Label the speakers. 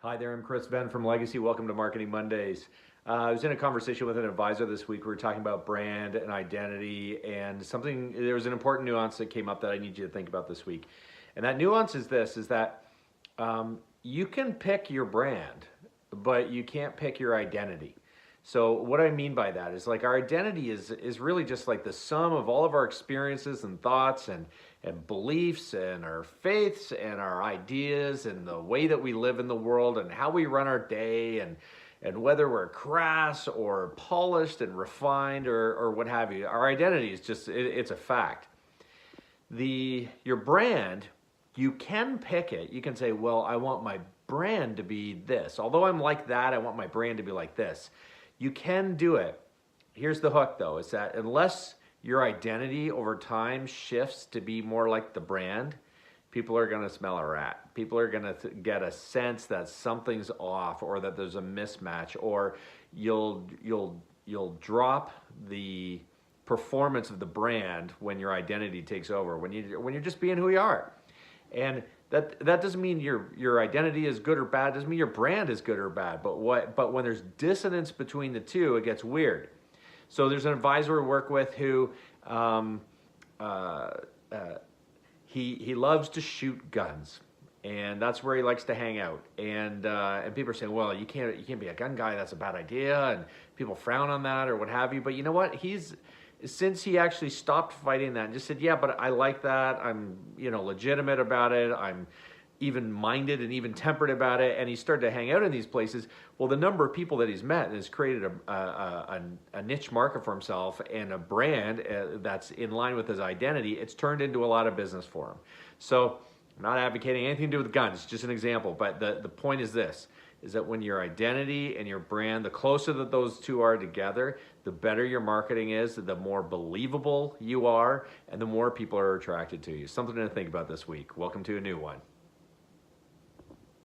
Speaker 1: Hi there, I'm Chris Venn from Legacy. Welcome to Marketing Mondays. I was in a conversation with an advisor this week. We were talking about brand and identity, and there was an important nuance that came up that I need you to think about this week. And that nuance is this, is that you can pick your brand, but you can't pick your identity. So what I mean by that is like our identity is really just like the sum of all of our experiences and thoughts and beliefs and our faiths and our ideas and the way that we live in the world and how we run our day and whether we're crass or polished and refined or what have you. Our identity is just it's a fact. Your brand, you can pick it. You can say, well, I want my brand to be this. Although I'm like that, I want my brand to be like this. You can do it. Here's the hook though, is that unless your identity over time shifts to be more like the brand, people are gonna smell a rat. People are gonna get a sense that something's off or that there's a mismatch, or you'll drop the performance of the brand when your identity takes over, when you're just being who you are. And that doesn't mean your identity is good or bad. It doesn't mean your brand is good or bad. But when there's dissonance between the two, it gets weird. So there's an advisor we work with who he loves to shoot guns, and that's where he likes to hang out. And people are saying, well, you can't be a gun guy. That's a bad idea, and people frown on that or what have you. But you know what? Since he actually stopped fighting that and just said, yeah, but I like that. I'm, legitimate about it. I'm even-minded and even-tempered about it. And he started to hang out in these places. Well, the number of people that he's met has created a niche market for himself and a brand that's in line with his identity. It's turned into a lot of business for him. So I'm not advocating anything to do with guns. It's just an example. But the point is this, is that when your identity and your brand, the closer that those two are together, the better your marketing is, the more believable you are, and the more people are attracted to you. Something to think about this week. Welcome to a new one.